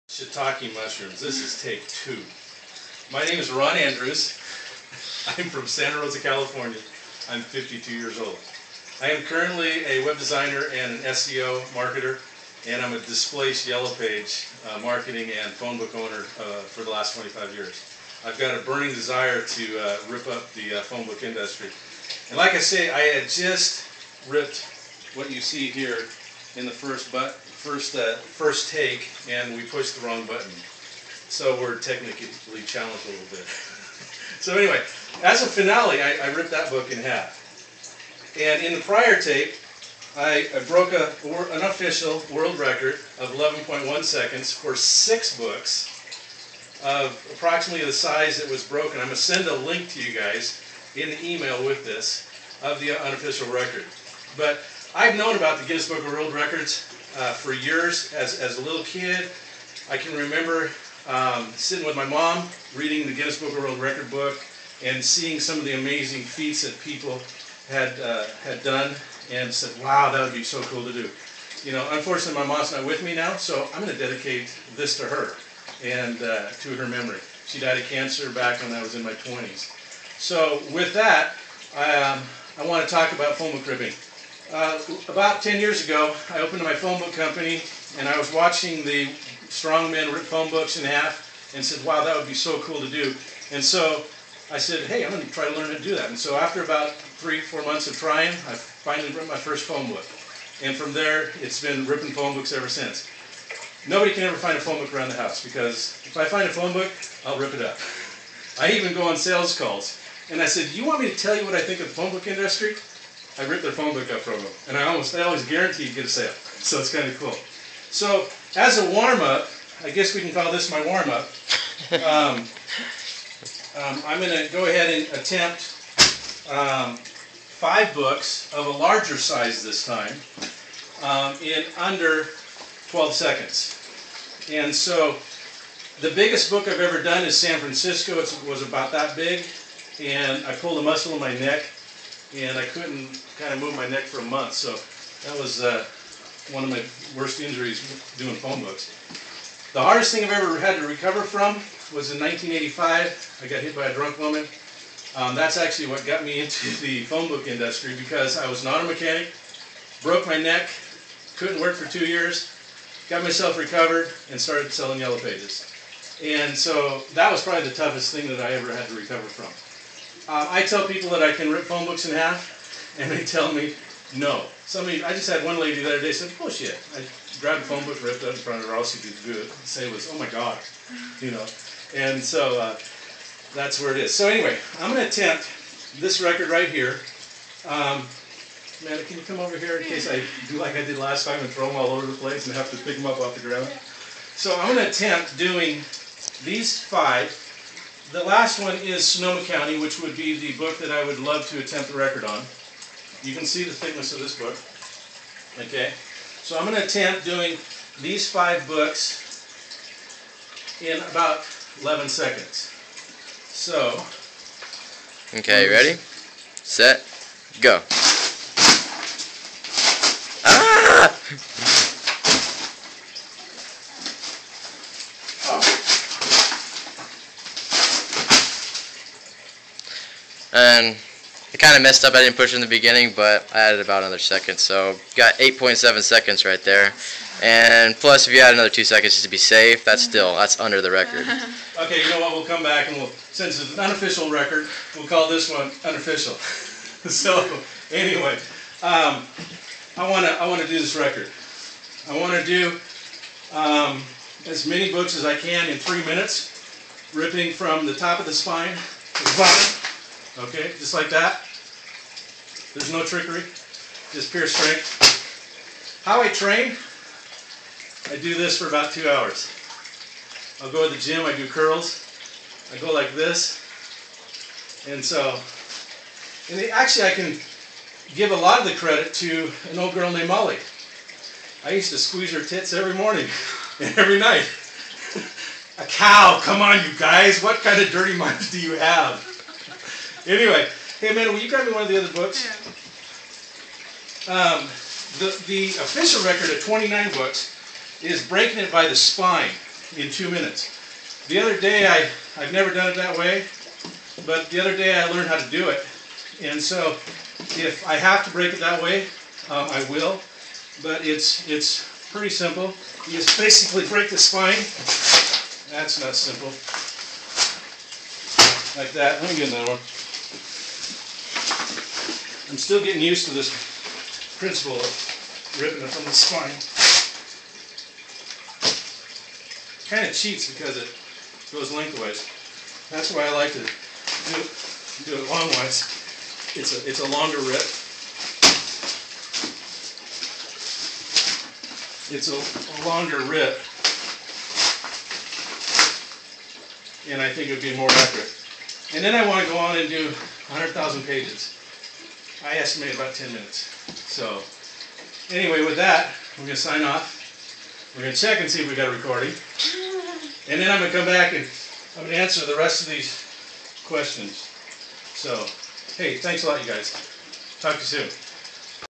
Shiitake mushrooms. This is take 2. My name is Ron Andrews. I'm from Santa Rosa, California. I'm 52 years old. I am currently a web designer and an SEO marketer, and I'm a displaced Yellow Page marketing and phone book owner for the last 25 years. I've got a burning desire to rip up the phone book industry. And like I say, I had just ripped what you see here in the first take, and we pushed the wrong button. So we're technically challenged a little bit. So anyway, as a finale, I ripped that book in half. And in the prior tape, I broke an unofficial world record of 11.1 seconds for 6 books of approximately the size that was broken. I'm going to send a link to you guys in the email with this of the unofficial record. But I've known about the Guinness Book of World Records for years. As a little kid, I can remember sitting with my mom, reading the Guinness Book of World Record book, and seeing some of the amazing feats that people had done, and said, wow, that would be so cool to do. You know, unfortunately, my mom's not with me now, so I'm going to dedicate this to her and to her memory. She died of cancer back when I was in my 20s. So with that, I want to talk about phone book ripping. About 10 years ago, I opened my phone book company, and I was watching the strong men rip phone books in half and said, wow, that would be so cool to do. And so I said, hey, I'm going to try to learn how to do that. And so after about 3-4 months of trying, I finally ripped my first phone book. And from there, it's been ripping phone books ever since. Nobody can ever find a phone book around the house, because if I find a phone book, I'll rip it up. I even go on sales calls. And I said, you want me to tell you what I think of the phone book industry? I ripped their phone book up from them. And I always guarantee you get a sale. So it's kind of cool. So as a warm-up, I guess we can call this my warm-up. I'm going to go ahead and attempt 5 books of a larger size this time in under 12 seconds. And so the biggest book I've ever done is San Francisco. It was about that big, and I pulled a muscle in my neck, and I couldn't kind of move my neck for a month. So that was one of my worst injuries doing phone books. The hardest thing I've ever had to recover from was in 1985. I got hit by a drunk woman. That's actually what got me into the phone book industry, because I was an auto mechanic, broke my neck, couldn't work for 2 years, got myself recovered, and started selling Yellow Pages. And so that was probably the toughest thing that I ever had to recover from. I tell people that I can rip phone books in half, and they tell me no. I just had one lady the other day said, bullshit. I grabbed a phone book, ripped it up in front of her, all she could say was, oh my God, you know. And so that's where it is. So anyway, I'm going to attempt this record right here. Amanda, can you come over here in case I do like I did last time and throw them all over the place and have to pick them up off the ground? So I'm going to attempt doing these 5. The last one is Sonoma County, which would be the book that I would love to attempt the record on. You can see the thickness of this book. Okay, so I'm going to attempt doing these 5 books in about 11 seconds. So. Okay, ready? Set, go. Ah! And I kind of messed up. I didn't push in the beginning, but I added about another second. So got 8.7 seconds right there. And plus, if you add another 2 seconds just to be safe, that's under the record. Okay, you know what? We'll come back and since it's an unofficial record, we'll call this one unofficial. So anyway, I want to do this record. I want to do as many books as I can in 3 minutes, ripping from the top of the spine to the bottom. Okay, just like that. There's no trickery, just pure strength. How I train, I do this for about 2 hours. I'll go to the gym, I do curls, I go like this, and so, actually I can give a lot of the credit to an old girl named Molly. I used to squeeze her tits every morning and every night. A cow, come on you guys, what kind of dirty minds do you have? Anyway, hey Amanda, will you grab me one of the other books? Yeah. The official record at 29 books is breaking it by the spine. in 2 minutes. The other day, I've never done it that way, but the other day I learned how to do it. And so if I have to break it that way, I will, but it's pretty simple. You just basically break the spine. That's not simple. Like that. Let me get another one. I'm still getting used to this principle of ripping it from the spine. Kind of cheats because it goes lengthwise. That's why I like to do it longwise. It's a longer rip. It's a longer rip, and I think it would be more accurate. And then I want to go on and do 100,000 pages. I estimate about 10 minutes. So anyway, with that, we're going to sign off. We're going to check and see if we got a recording. And then I'm going to come back and I'm going to answer the rest of these questions. So, hey, thanks a lot, you guys. Talk to you soon.